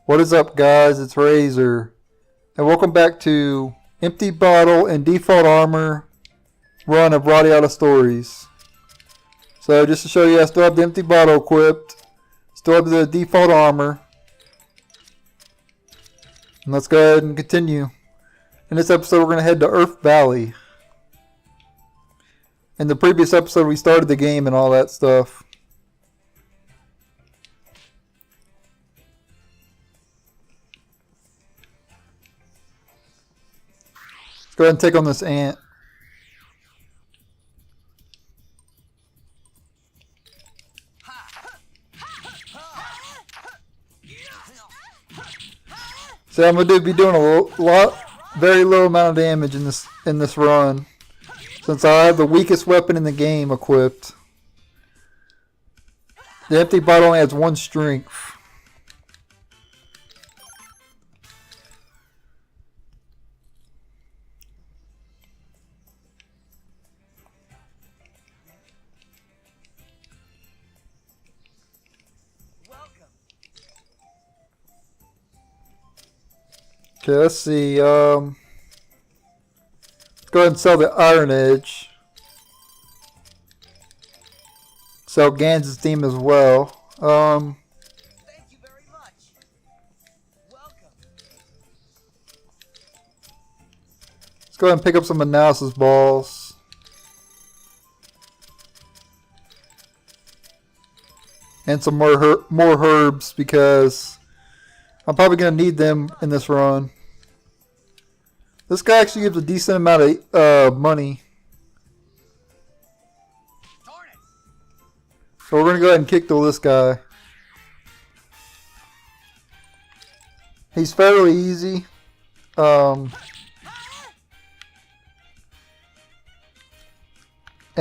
What is up, guys? It's Razor, and welcome back to Empty Bottle and Default Armor run of Radiata Stories. So just to show you, I still have the Empty Bottle equipped, still have the Default Armor. And let's go ahead and continue. In this episode, we're going to head to Earth Valley. In the previous episode, we started the game and all that stuff. Go ahead and take on this ant. So I'm gonna be doing very low amount of damage in this run, since I have the weakest weapon in the game equipped. The empty bottle only has 1 strength. Okay, let's see. Let's go ahead and sell the Iron Edge. Sell Gans's team as well. Thank you very much. Welcome. Let's go ahead and pick up some analysis balls. And some more herbs, because I'm probably going to need them in this run. This guy actually gives a decent amount of money. So we're going to go ahead and kick to this guy. He's fairly easy. And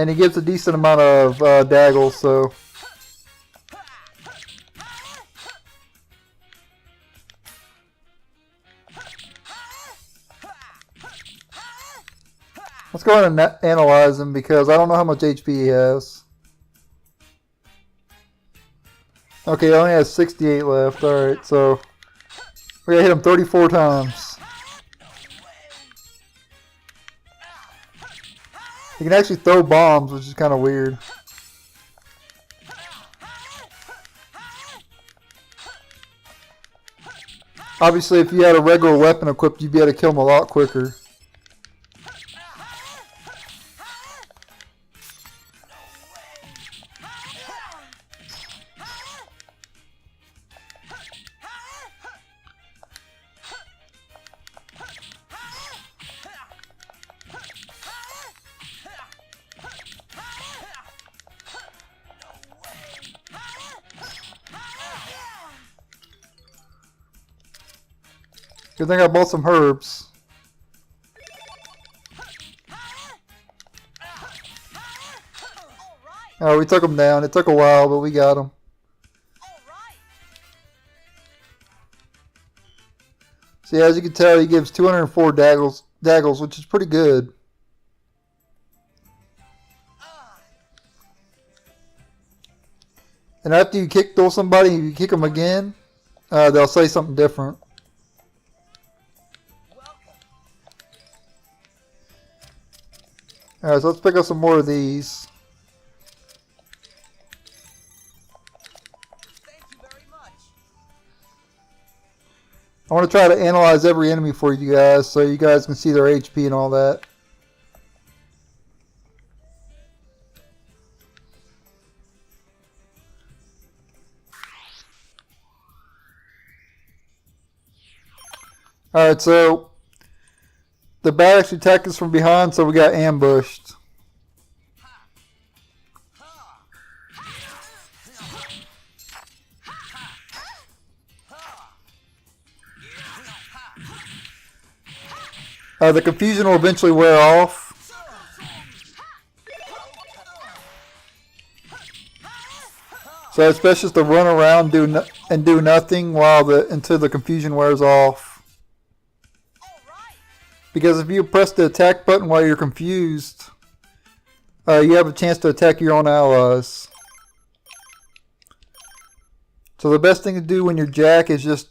he gives a decent amount of daggles, so... Let's go ahead and analyze him, because I don't know how much HP he has. Okay, he only has 68 left. Alright, so we gotta hit him 34 times. He can actually throw bombs, which is kind of weird. Obviously, if you had a regular weapon equipped, you'd be able to kill him a lot quicker. Good thing I bought some herbs. Oh, we took him down. It took a while, but we got him. See, as you can tell, he gives 204 daggles, which is pretty good. And after you kill somebody, if you kick them again, they'll say something different. Alright, so let's pick up some more of these. Thank you very much. I want to try to analyze every enemy for you guys, so you guys can see their HP and all that. Alright, so the bat actually attacked us from behind, so we got ambushed. The confusion will eventually wear off. So it's best just to run around and do nothing until the confusion wears off. Because if you press the attack button while you're confused, you have a chance to attack your own allies. So the best thing to do when you're Jack is just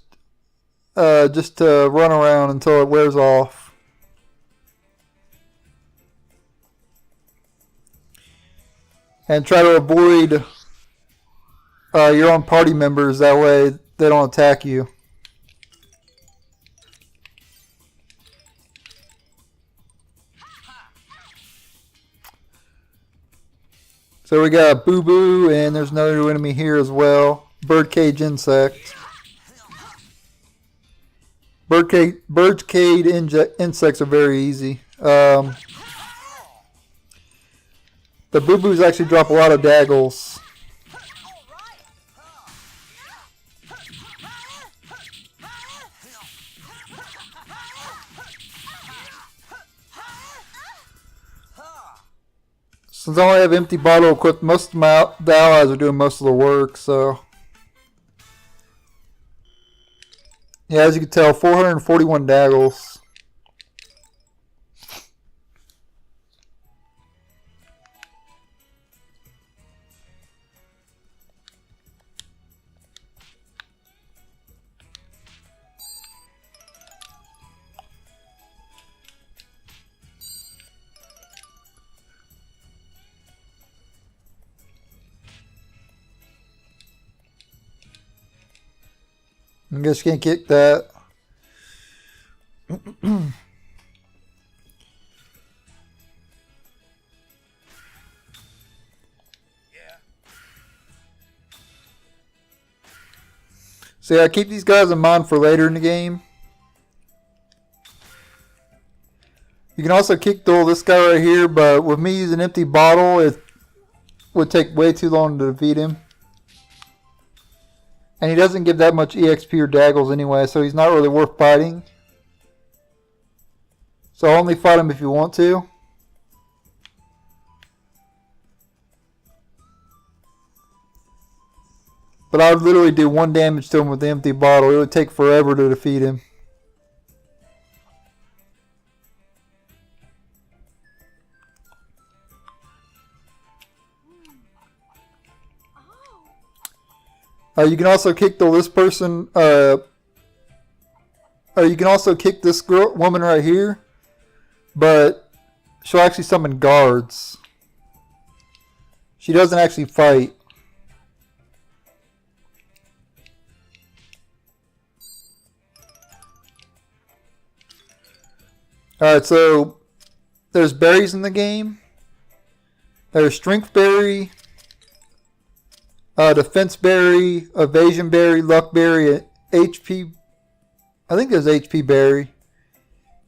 just to run around until it wears off. And try to avoid your own party members, that way they don't attack you. So we got Boo Boo, and there's another enemy here as well. Birdcage insect. Birdcage insects are very easy. The Boo Boos actually drop a lot of daggles. Since I only have empty bottle equipped, most of the allies are doing most of the work, so. Yeah, as you can tell, 441 daggles. I guess you can't kick that. So yeah, keep these guys in mind for later in the game. You can also kick duel this guy right here, but with me using an empty bottle, it would take way too long to defeat him. And he doesn't give that much EXP or daggles anyway, so he's not really worth fighting. So only fight him if you want to. But I would literally do 1 damage to him with the empty bottle. It would take forever to defeat him. You can also kick this person. You can also kick this woman right here, but she'll actually summon guards. She doesn't actually fight. Alright, so there's berries in the game. There's strength berry, defense berry, evasion berry, luck berry, HP. I think there's HP berry.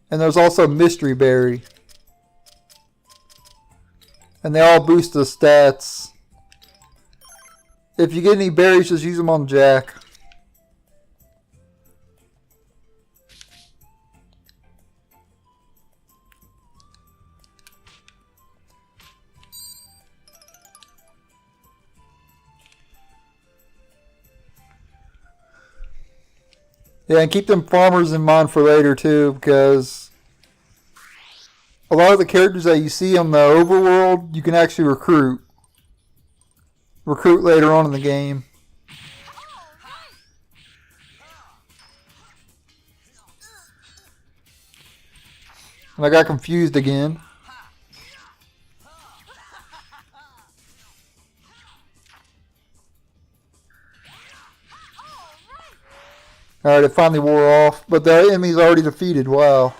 And there's also mystery berry. And they all boost the stats. If you get any berries, just use them on Jack. Yeah, and keep them farmers in mind for later too, because a lot of the characters that you see on the overworld, you can actually recruit. Recruit later on in the game. And I got confused again. Alright, it finally wore off, but the enemy's already defeated. Wow.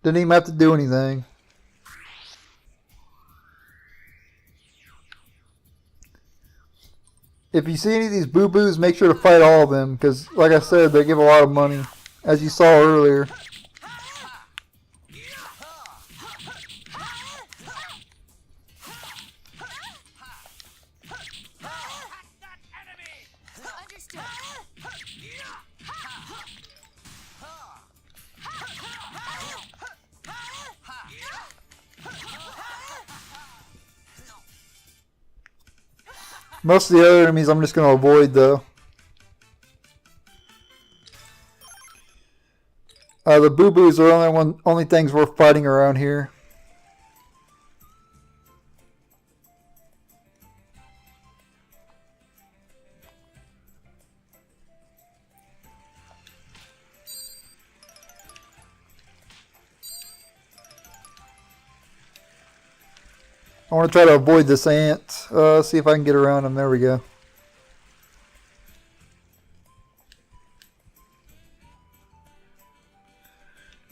Didn't even have to do anything. If you see any of these boo-boos, make sure to fight all of them, because like I said, they give a lot of money, as you saw earlier. Most of the other enemies I'm just going to avoid though. The boo-boos are only things worth fighting around here. I want to try to avoid this ant. See if I can get around him. There we go.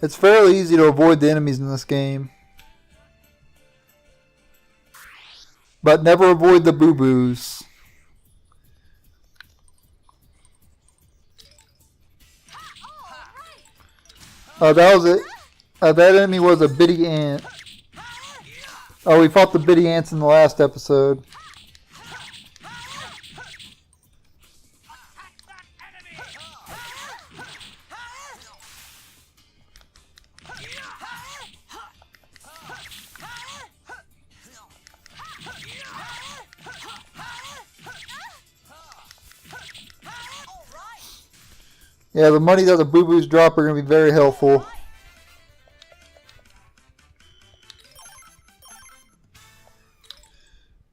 It's fairly easy to avoid the enemies in this game. But never avoid the boo-boos. That was it. That enemy was a bitty ant. Oh, we fought the bitty ants in the last episode. Yeah, the money that the boo-boos drop are going to be very helpful.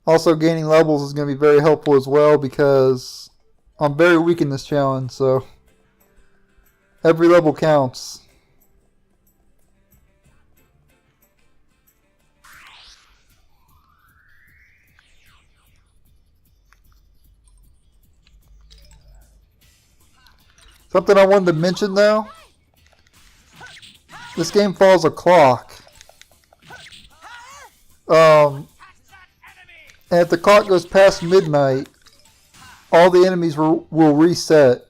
Also, gaining levels is going to be very helpful as well because I'm very weak in this challenge, so every level counts. Something I wanted to mention though, this game follows a clock. And if the clock goes past midnight, all the enemies will reset.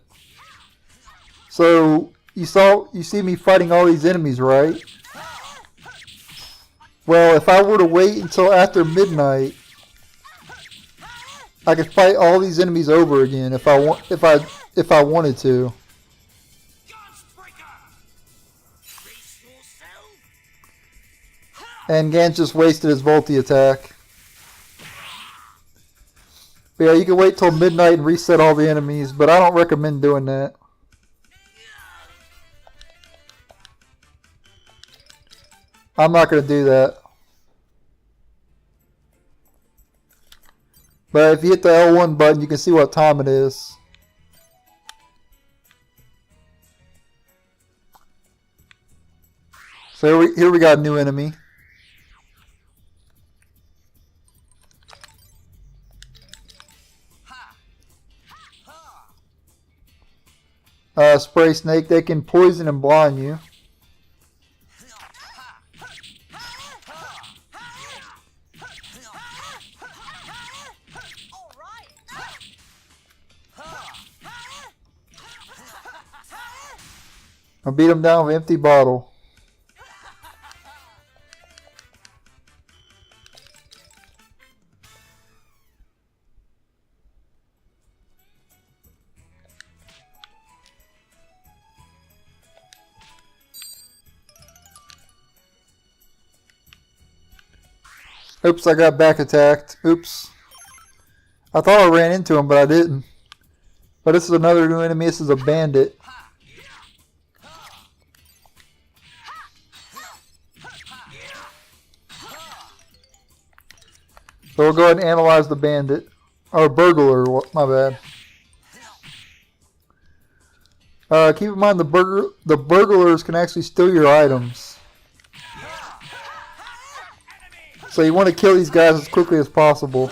So you see me fighting all these enemies, right? Well, if I were to wait until after midnight, I could fight all these enemies over again if I wanted to. And Gant just wasted his Volti attack. But yeah, you can wait till midnight and reset all the enemies, but I don't recommend doing that. I'm not going to do that. But if you hit the L1 button, you can see what time it is. So here we got a new enemy. Spray snake, they can poison and blind you. I beat him down with an empty bottle. Oops, I got back attacked. Oops. I thought I ran into him, but I didn't. But this is another new enemy. This is a bandit. So we'll go ahead and analyze the bandit. Or burglar, my bad. Keep in mind the burglars can actually steal your items. So you want to kill these guys as quickly as possible.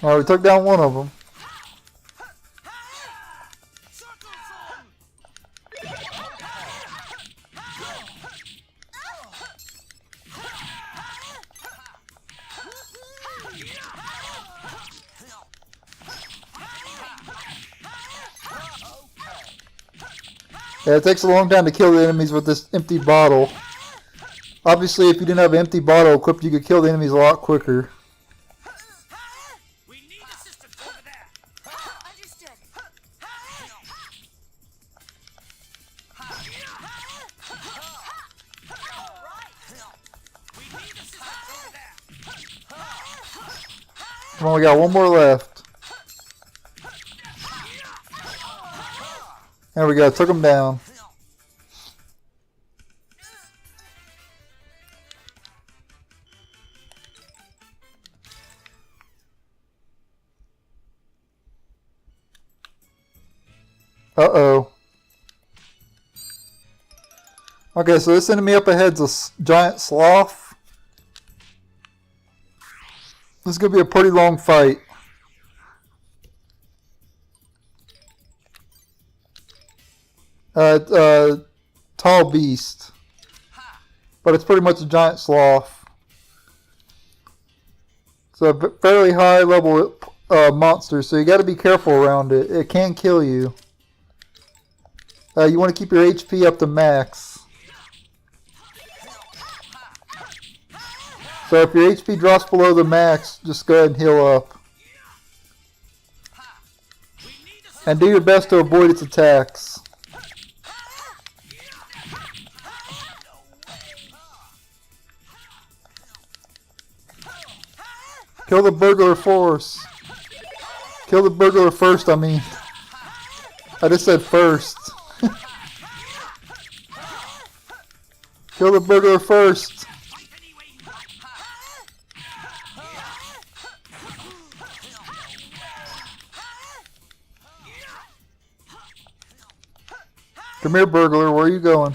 Alright, we took down one of them. Yeah, it takes a long time to kill the enemies with this empty bottle. Obviously, if you didn't have an empty bottle equipped, you could kill the enemies a lot quicker. We need assistance over there. Understood. We need assistance over there. Come on, we got one more left. There we go, took him down. Uh-oh. Okay, so this enemy up ahead's a giant sloth. This is going to be a pretty long fight. Tall beast. But it's pretty much a giant sloth. It's a fairly high level monster, so you got to be careful around it. It can kill you. You want to keep your HP up to max. So if your HP drops below the max, just go ahead and heal up. And do your best to avoid its attacks. Kill the burglar force. Kill the burglar first, I mean. I just said first. Kill the burglar first. Come here, burglar. Where are you going?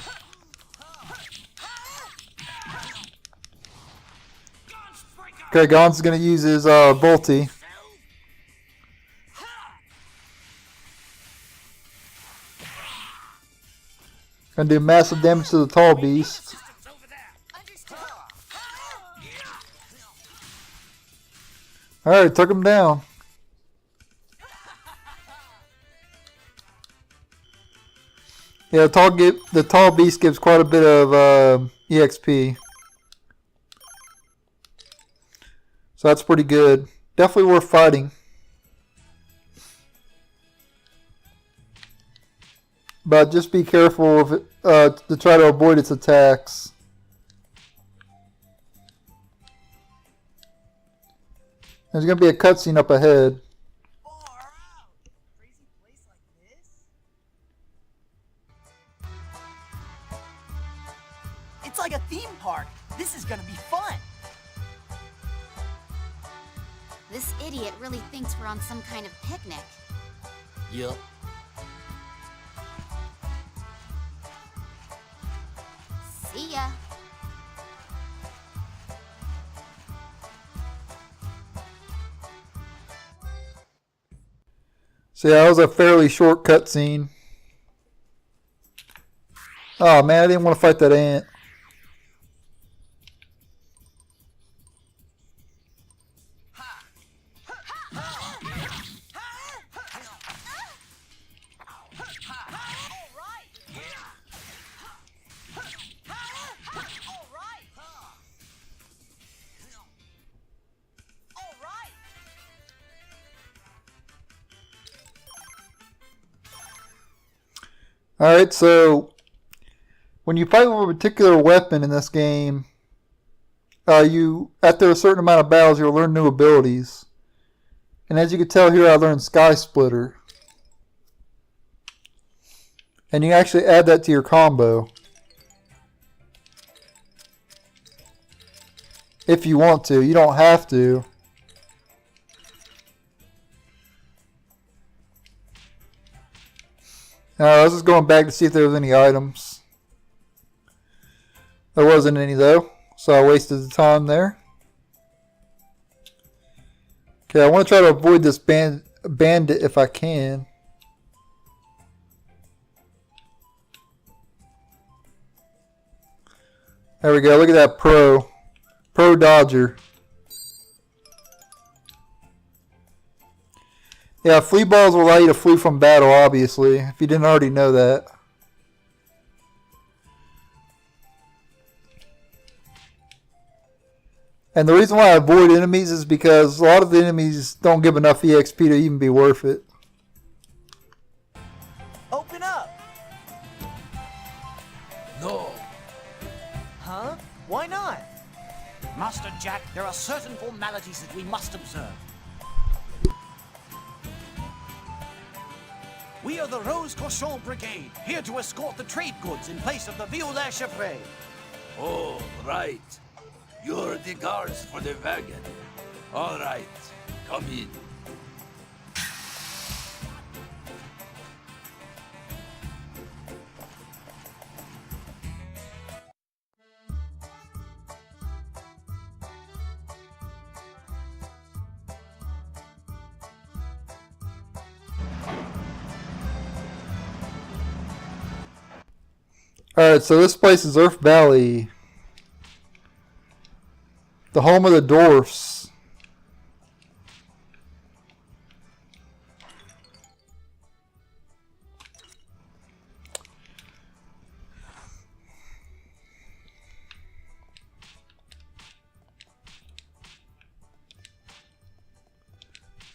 Okay, Gon's going to use his Volti. Going to do massive damage to the tall beast. Alright, took him down. Yeah, the tall beast gives quite a bit of EXP. So that's pretty good. Definitely worth fighting. But just be careful of it, to try to avoid its attacks. There's going to be a cutscene up ahead. It's like a theme park. This is gonna be fun. This idiot really thinks we're on some kind of picnic. Yep. See ya. So yeah, that was a fairly short cutscene. Oh man, I didn't want to fight that ant. Alright, so when you fight with a particular weapon in this game, after a certain amount of battles, you'll learn new abilities. And as you can tell here, I learned Sky Splitter. And you actually add that to your combo. If you want to. You don't have to. I was just going back to see if there was any items. There wasn't any though, so I wasted the time there. Okay, I want to try to avoid this bandit if I can. There we go, look at that Pro Dodger. Yeah, flea balls will allow you to flee from battle, obviously, if you didn't already know that. And the reason why I avoid enemies is because a lot of the enemies don't give enough EXP to even be worth it. Open up! No. Huh? Why not? Master Jack, there are certain formalities that we must observe. We are the Rose Cochon Brigade, here to escort the trade goods in place of the Violet Chevret. Oh, right. You're the guards for the wagon. All right, come in. Alright, so this place is Earth Valley. The home of the dwarfs.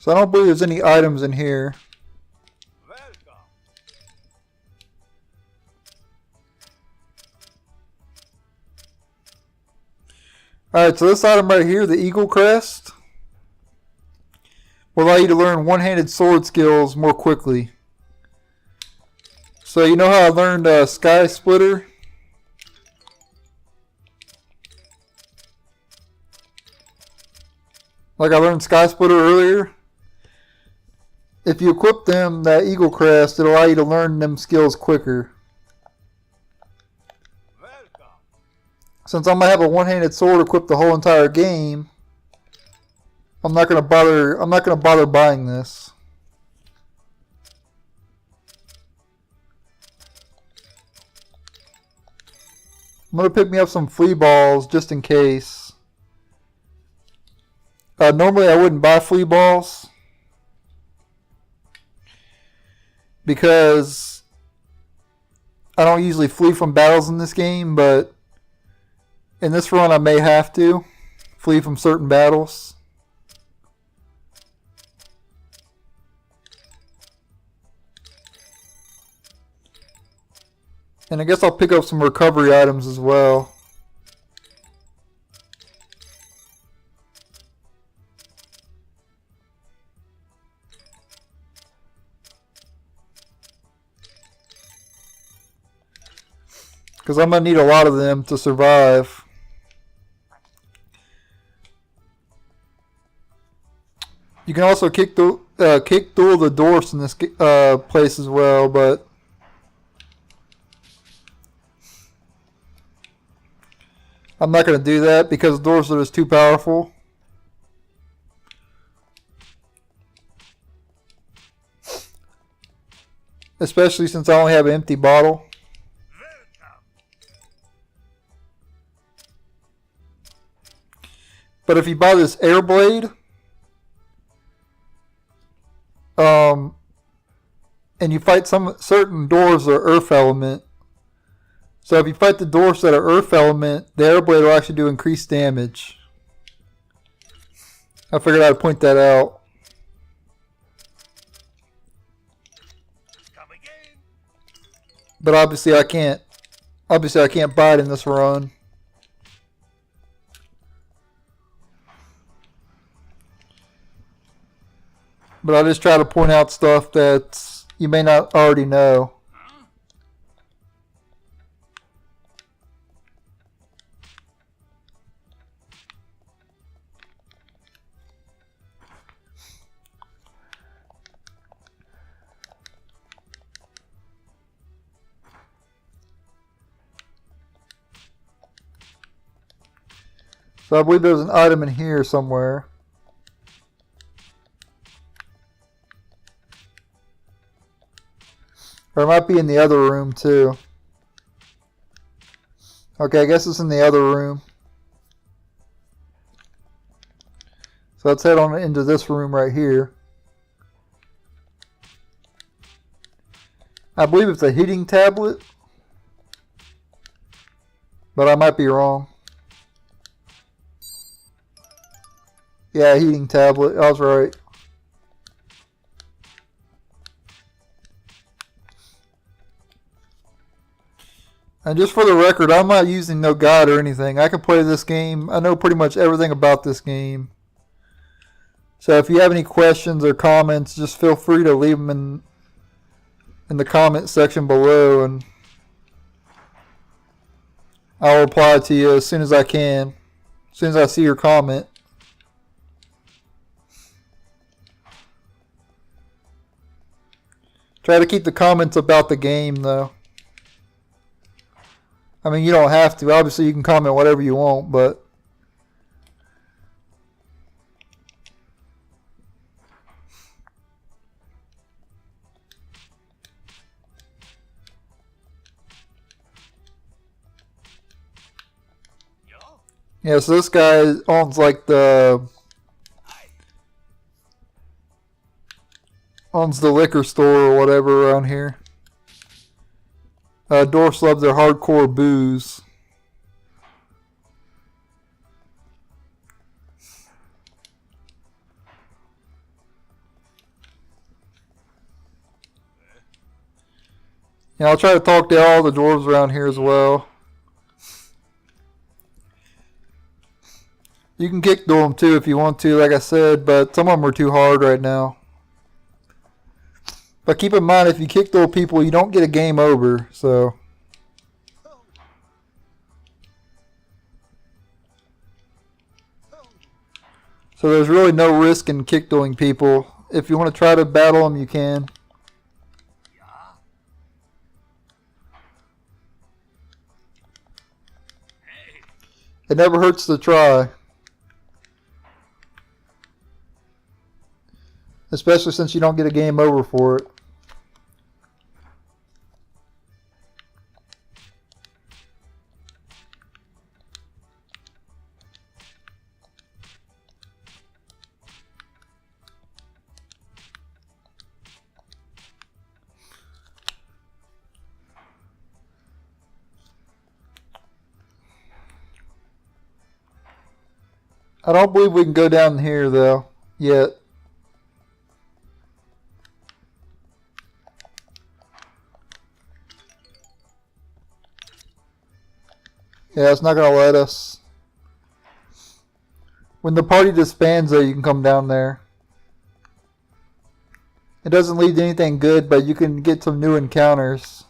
So I don't believe there's any items in here. Alright, so this item right here, the Eagle Crest, will allow you to learn one-handed sword skills more quickly. So you know how I learned Sky Splitter? Like I learned Sky Splitter earlier? If you equip them, that Eagle Crest, it'll allow you to learn them skills quicker. Since I'm gonna have a one-handed sword equipped the whole entire game, I'm not gonna bother buying this. I'm gonna pick me up some flea balls just in case. Normally I wouldn't buy flea balls because I don't usually flee from battles in this game, but in this run I may have to flee from certain battles. And I guess I'll pick up some recovery items as well. Because I'm going to need a lot of them to survive. You can also kick through the dwarfs in this place as well, but I'm not going to do that because the dwarfs are just too powerful. Especially since I only have an empty bottle. But if you buy this air blade, and you fight some certain dwarves that are earth element. So if you fight the dwarves that are earth element, the air blade will actually do increased damage. I figured I'd point that out. But obviously I can't buy it in this run. But I just try to point out stuff that you may not already know. So I believe there's an item in here somewhere. Or it might be in the other room too. Okay, I guess it's in the other room. So let's head on into this room right here. I believe it's a heating tablet, but I might be wrong. Yeah, heating tablet. I was right. And just for the record, I'm not using no guide or anything. I can play this game. I know pretty much everything about this game. So if you have any questions or comments, just feel free to leave them in the comment section below, and I'll reply to you as soon as I can, as soon as I see your comment. Try to keep the comments about the game though. I mean, you don't have to. Obviously, you can comment whatever you want, but Yeah, so this guy owns like owns the liquor store or whatever around here. Dwarfs love their hardcore booze. Yeah, I'll try to talk to all the dwarves around here as well. You can kick to them too if you want to, like I said, but some of them are too hard right now. But keep in mind, if you kick those people, you don't get a game over, so. So there's really no risk in kick doing people. If you want to try to battle them, you can. It never hurts to try. Especially since you don't get a game over for it. I don't believe we can go down here though, yet. Yeah, it's not going to let us. When the party disbands though, you can come down there. It doesn't lead to anything good, but you can get some new encounters.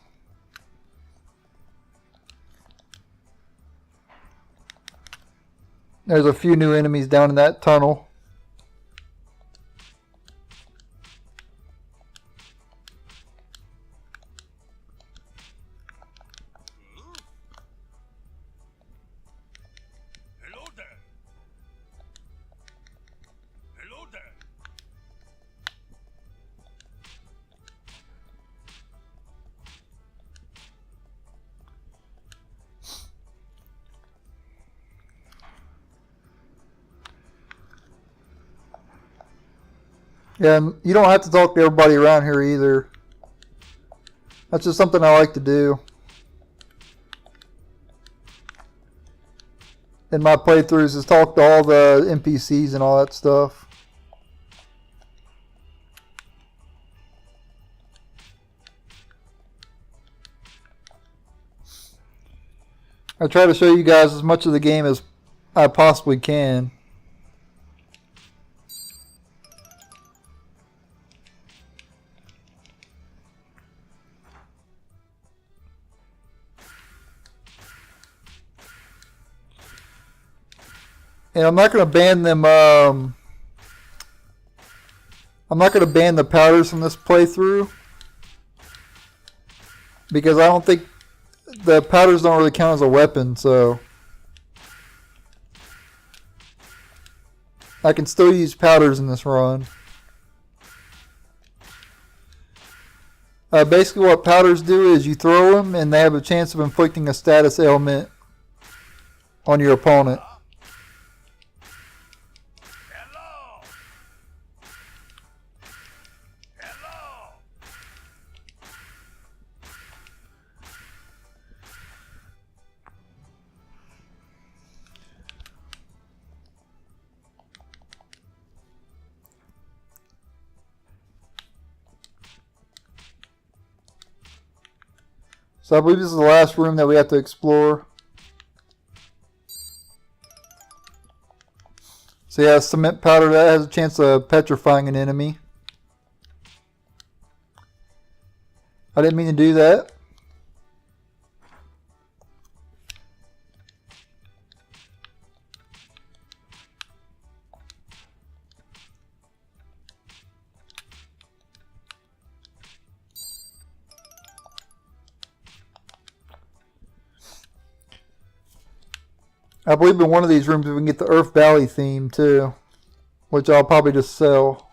There's a few new enemies down in that tunnel. Hello there. Hello there. Yeah, and you don't have to talk to everybody around here either. That's just something I like to do. In my playthroughs is talk to all the NPCs and all that stuff. I try to show you guys as much of the game as I possibly can. And I'm not going to ban them. I'm not going to ban the powders from this playthrough because I don't think the powders don't really count as a weapon. So I can still use powders in this run. Basically, what powders do is you throw them, and they have a chance of inflicting a status ailment on your opponent. So I believe this is the last room that we have to explore. So yeah, cement powder, that has a chance of petrifying an enemy. I didn't mean to do that. I believe in one of these rooms we can get the Earth Valley theme too, which I'll probably just sell.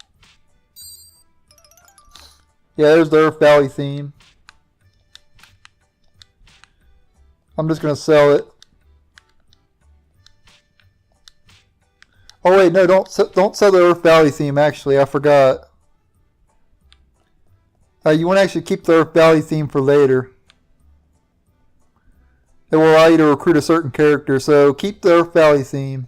Yeah, there's the Earth Valley theme. I'm just going to sell it. Oh wait, no, don't sell the Earth Valley theme. Actually, I forgot. You want to actually keep the Earth Valley theme for later. It will allow you to recruit a certain character, so keep the Earth Valley theme.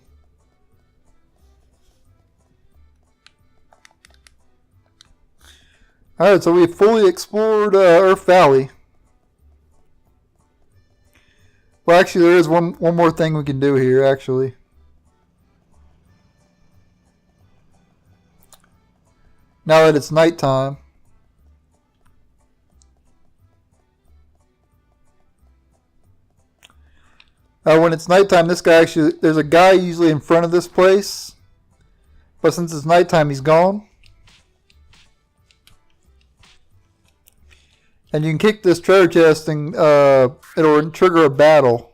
Alright, so we've fully explored Earth Valley. Well, actually, there is one more thing we can do here, actually. Now that it's nighttime. When it's nighttime, this guy actually, there's a guy usually in front of this place. But since it's nighttime, he's gone. And you can kick this treasure chest and it'll trigger a battle.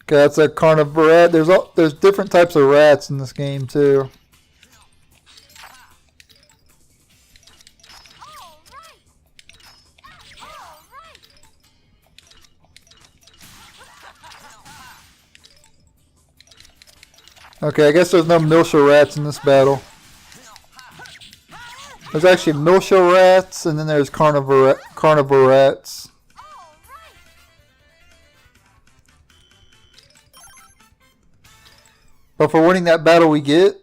Okay, that's a carnivore rat. There's different types of rats in this game too. Okay, I guess there's no militia rats in this battle. There's actually militia rats, and then there's carnivore rats. But for winning that battle, we get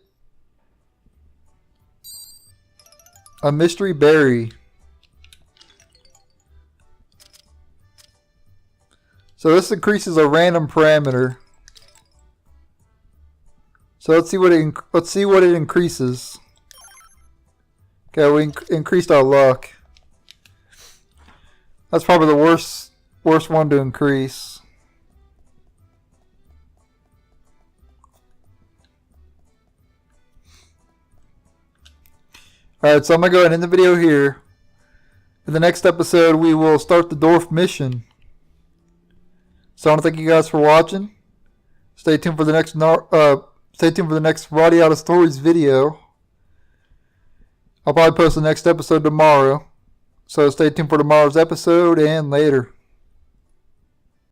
a mystery berry. So this increases a random parameter. So let's see what it increases. Okay, we increased our luck. That's probably the worst one to increase. Alright, so I'm going to go ahead and end the video here. In the next episode, we will start the dwarf mission. So I want to thank you guys for watching. Stay tuned for the next Radiata Stories video. I'll probably post the next episode tomorrow. So stay tuned for tomorrow's episode and later.